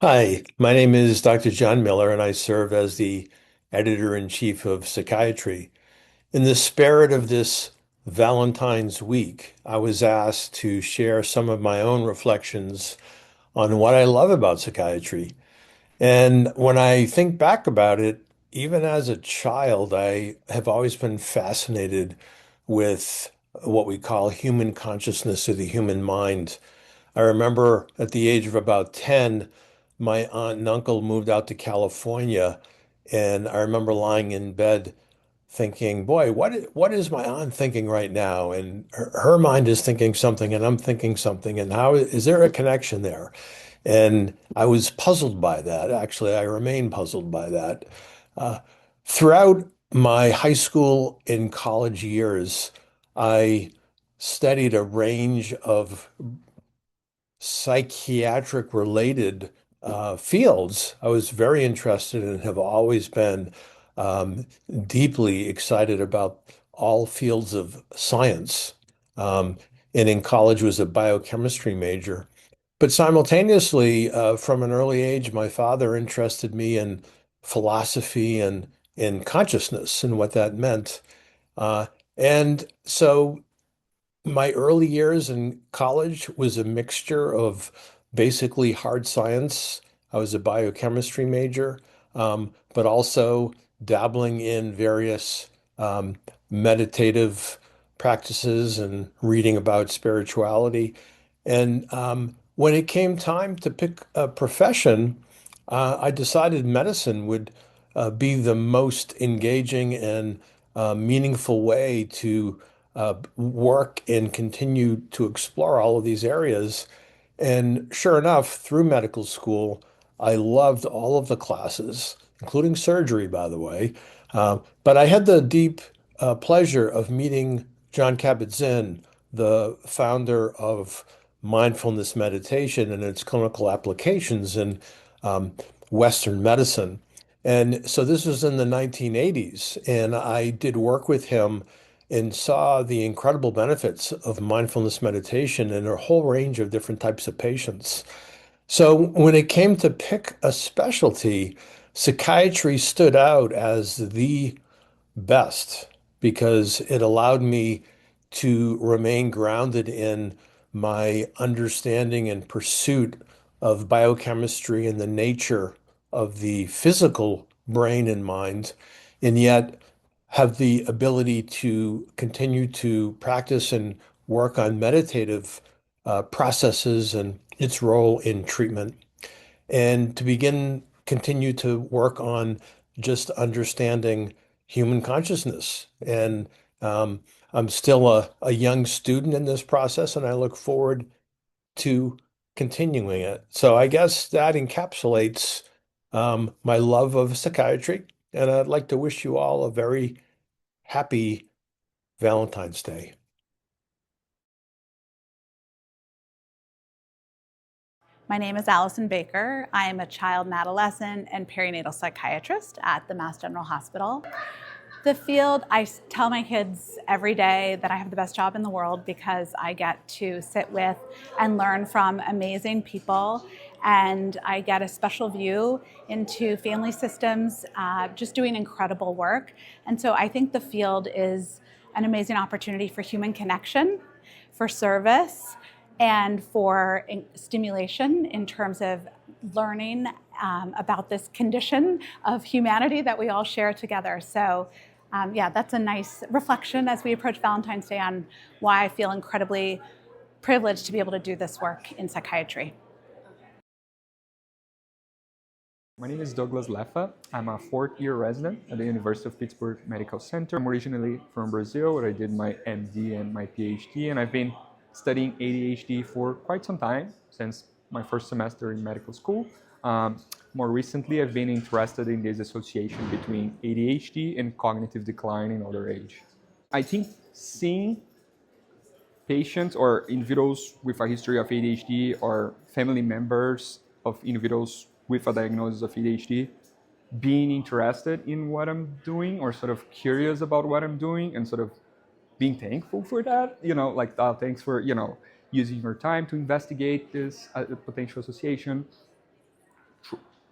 Hi, my name is Dr. John Miller, and I serve as the editor-in-chief of Psychiatry. In the spirit of this Valentine's week, I was asked to share some of my own reflections on what I love about psychiatry. And when I think back about it, even as a child, I have always been fascinated with what we call human consciousness or the human mind. I remember at the age of about 10, my aunt and uncle moved out to California, and I remember lying in bed thinking, boy, what is my aunt thinking right now? And her mind is thinking something, and I'm thinking something, and how is there a connection there? And I was puzzled by that. Actually, I remain puzzled by that. Uh, Throughout my high school and college years, I studied a range of psychiatric related fields. I was very interested and have always been um, deeply excited about all fields of science. Um, and in college was a biochemistry major. But simultaneously, from an early age, my father interested me in philosophy and in consciousness and what that meant. Uh, and so my early years in college was a mixture of basically hard science. I was a biochemistry major, but also dabbling in various um, meditative practices and reading about spirituality. And when it came time to pick a profession, I decided medicine would be the most engaging and meaningful way to work and continue to explore all of these areas. And sure enough, through medical school, I loved all of the classes, including surgery, by the way. But I had the deep pleasure of meeting John Kabat-Zinn, the founder of mindfulness meditation and its clinical applications in um, Western medicine. And so this was in the 1980s, and I did work with him and saw the incredible benefits of mindfulness meditation in a whole range of different types of patients. So when it came to pick a specialty, psychiatry stood out as the best because it allowed me to remain grounded in my understanding and pursuit of biochemistry and the nature of the physical brain and mind, and yet have the ability to continue to practice and work on meditative processes and its role in treatment and to continue to work on just understanding human consciousness. And um, I'm still a young student in this process, and I look forward to continuing it. So I guess that encapsulates my love of psychiatry, and I'd like to wish you all a very happy Valentine's Day. My name is Allison Baker. I am a child and adolescent and perinatal psychiatrist at the Mass General Hospital. The field, I tell my kids every day that I have the best job in the world because I get to sit with and learn from amazing people, and I get a special view into family systems, just doing incredible work. And so I think the field is an amazing opportunity for human connection, for service, and for stimulation in terms of learning about this condition of humanity that we all share together. So yeah, that's a nice reflection as we approach Valentine's Day on why I feel incredibly privileged to be able to do this work in psychiatry. My name is Douglas Leffa. I'm a fourth-year resident at the University of Pittsburgh Medical Center. I'm originally from Brazil, where I did my MD and my PhD, and I've been studying ADHD for quite some time, since my first semester in medical school. More recently, I've been interested in this association between ADHD and cognitive decline in older age. I think seeing patients or individuals with a history of ADHD or family members of individuals with a diagnosis of ADHD being interested in what I'm doing or sort of curious about what I'm doing and sort of being thankful for that, like, thanks for, using your time to investigate this potential association.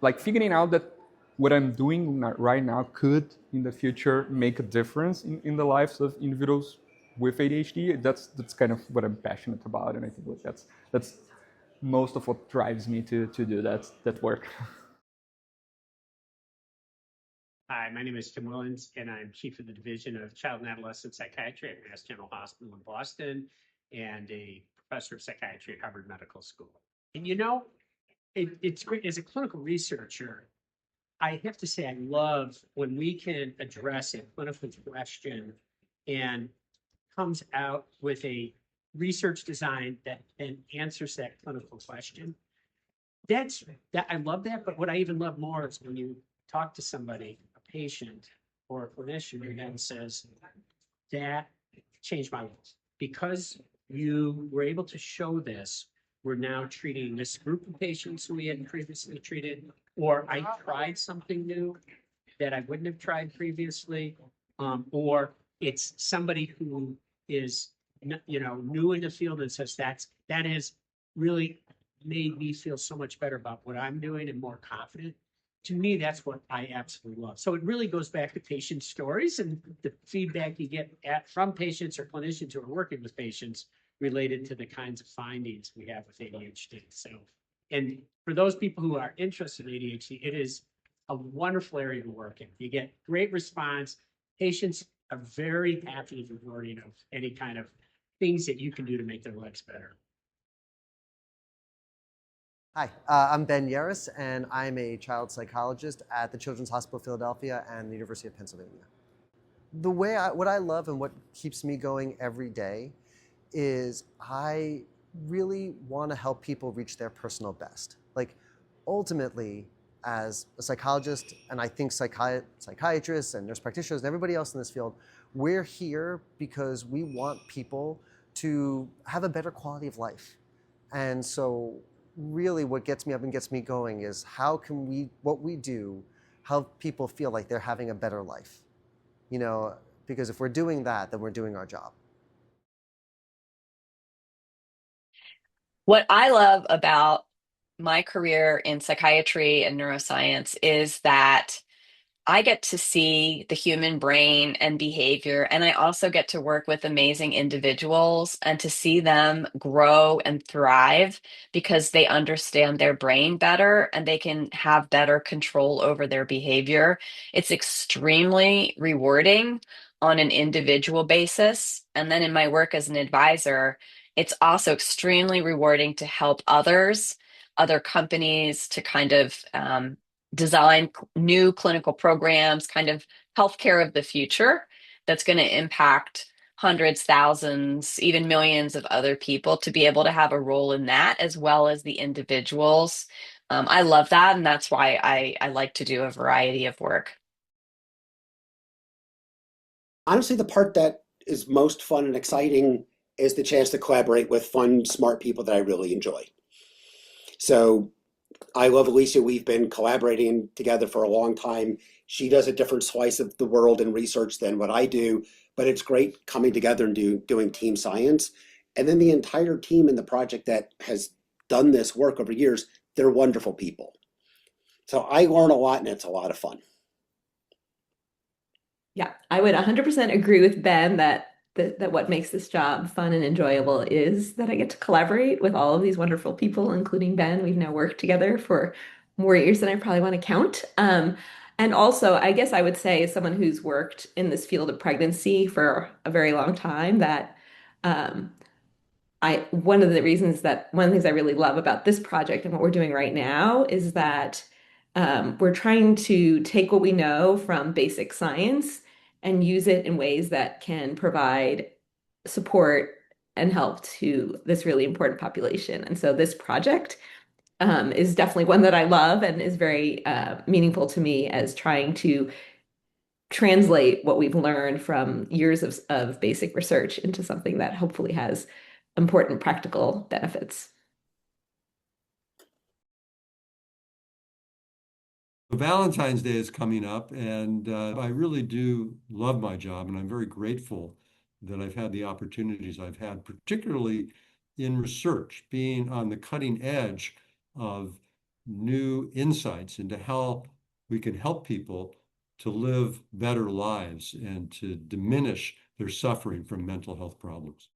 like figuring out that what I'm doing right now could in the future make a difference in the lives of individuals with ADHD. That's kind of what I'm passionate about, and I think like that's most of what drives me to do that work. Hi, my name is Tim Willens, and I'm Chief of the Division of Child and Adolescent Psychiatry at Mass General Hospital in Boston and a professor of psychiatry at Harvard Medical School. And it's great as a clinical researcher. I have to say, I love when we can address a clinical question and comes out with a research design that then answers that clinical question. I love that. But what I even love more is when you talk to somebody, a patient or a clinician, who then says, that changed my life. Because you were able to show this, we're now treating this group of patients who we hadn't previously treated, or I tried something new that I wouldn't have tried previously, or it's somebody who is new in the field and says that has really made me feel so much better about what I'm doing and more confident. To me, that's what I absolutely love. So it really goes back to patient stories and the feedback you get from patients or clinicians who are working with patients related to the kinds of findings we have with ADHD. So, and for those people who are interested in ADHD, it is a wonderful area to work in. You get great response. Patients are very happy if you're worrying of any kind of things that you can do to make their lives better. Hi, I'm Ben Yaris, and I'm a child psychologist at the Children's Hospital of Philadelphia and the University of Pennsylvania. What I love and what keeps me going every day is I really want to help people reach their personal best. Like, ultimately, as a psychologist, and I think psychiatrists and nurse practitioners and everybody else in this field, we're here because we want people to have a better quality of life. And so really what gets me up and gets me going is how can what we do, help people feel like they're having a better life? Because if we're doing that, then we're doing our job. What I love about my career in psychiatry and neuroscience is that I get to see the human brain and behavior, and I also get to work with amazing individuals and to see them grow and thrive because they understand their brain better and they can have better control over their behavior. It's extremely rewarding on an individual basis. And then in my work as an advisor, it's also extremely rewarding to help others, other companies to kind of design new clinical programs, kind of healthcare of the future that's going to impact hundreds, thousands, even millions of other people to be able to have a role in that as well as the individuals. I love that. And that's why I like to do a variety of work. Honestly, the part that is most fun and exciting is the chance to collaborate with fun, smart people that I really enjoy. So I love Alicia. We've been collaborating together for a long time. She does a different slice of the world in research than what I do, but it's great coming together and doing team science. And then the entire team in the project that has done this work over years, they're wonderful people. So I learn a lot and it's a lot of fun. Yeah, I would 100% agree with Ben that what makes this job fun and enjoyable is that I get to collaborate with all of these wonderful people, including Ben. We've now worked together for more years than I probably want to count. And also, I guess I would say, as someone who's worked in this field of pregnancy for a very long time, that um, one of the things I really love about this project and what we're doing right now is that we're trying to take what we know from basic science and use it in ways that can provide support and help to this really important population. And so this project is definitely one that I love and is very meaningful to me as trying to translate what we've learned from years of basic research into something that hopefully has important practical benefits. Valentine's Day is coming up, and I really do love my job, and I'm very grateful that I've had the opportunities I've had, particularly in research, being on the cutting edge of new insights into how we can help people to live better lives and to diminish their suffering from mental health problems.